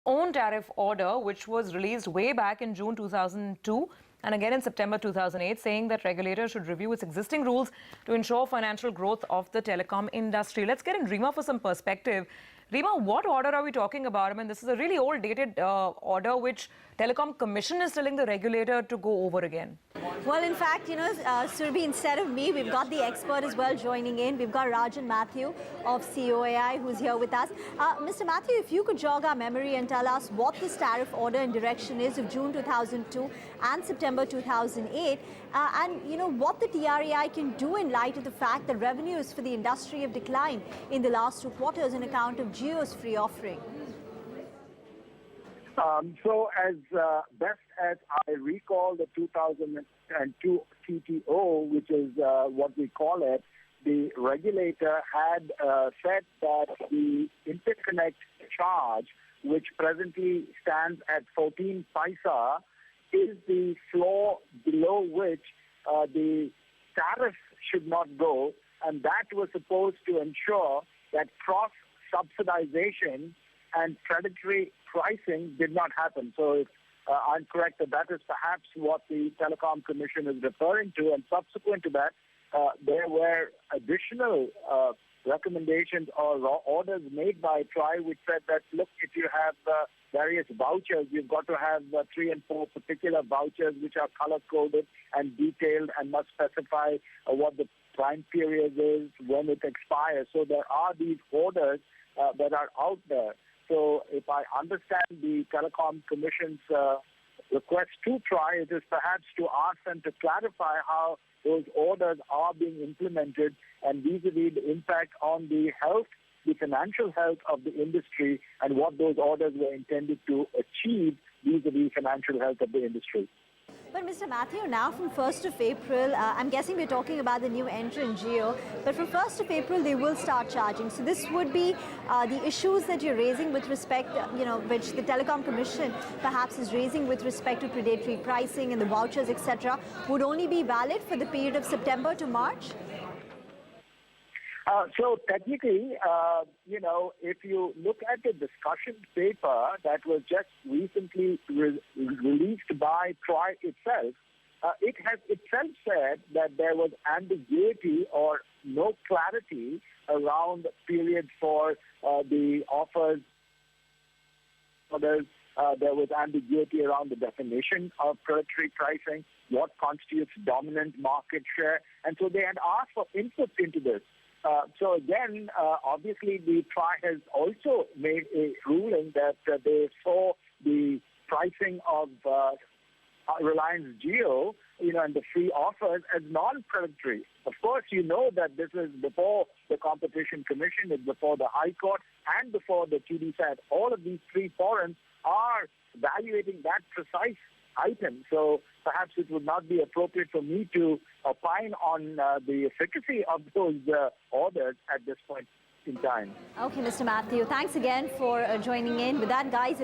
own tariff order, which was released way back in June 2002 and again in September 2008, saying that regulators should review its existing rules to ensure financial growth of the telecom industry. Let's get in Rima for some perspective. Rima, what order are we talking about? I mean, this is a really old dated order which Telecom Commission is telling the regulator to go over again. Well, in fact, Surbhi, instead of me, we've got the expert as well joining in. We've got Rajan Mathews of COAI who's here with us. Mr. Mathews, if you could jog our memory and tell us what this tariff order and direction is of June 2002 and September 2008, and what the TRAI can do in light of the fact that revenues for the industry have declined in the last 2 quarters on account of Jio's free offering. So as best as I recall the 2002 TTO, which is what we call it, the regulator had said that the interconnect charge, which presently stands at 14 paisa, is the floor below which the tariff should not go, and that was supposed to ensure that cross-subsidization and predatory pricing did not happen. So if I'm correct, that is perhaps what the Telecom Commission is referring to, and subsequent to that, there were additional recommendations or orders made by TRAI which said that, look, if you have various vouchers, you've got to have 3 and 4 particular vouchers which are color-coded and detailed and must specify what the time period is, when it expires. So there are these orders that are out there. So if I understand the Telecom Commission's request to TRAI, it is perhaps to ask them to clarify how those orders are being implemented and vis-a-vis the impact on the health, the financial health of the industry, and what those orders were intended to achieve vis-a-vis financial health of the industry. But Mr. Mathews, now from 1st of April, I'm guessing we're talking about the new entrant Jio, but from 1st of April they will start charging. So this would be the issues that you're raising with respect, which the Telecom Commission perhaps is raising with respect to predatory pricing and the vouchers, etc., would only be valid for the period of September to March? So technically, if you look at the discussion paper that was just recently released by TRAI itself, it has itself said that there was ambiguity or no clarity around period for the offers. There was ambiguity around the definition of predatory pricing, what constitutes dominant market share, and so they had asked for input into this. So again, obviously the TRAI has also made a ruling that they saw the pricing of Reliance Jio, and the free offers as non-predatory. Of course, you know that this is before the Competition Commission, it's before the High Court, and before the TDSAT. All of these three forums are evaluating that precise item. So perhaps it would not be appropriate for me to opine on the efficacy of those orders at this point in time. Okay, Mr. Mathews, thanks again for joining in. With that, guys,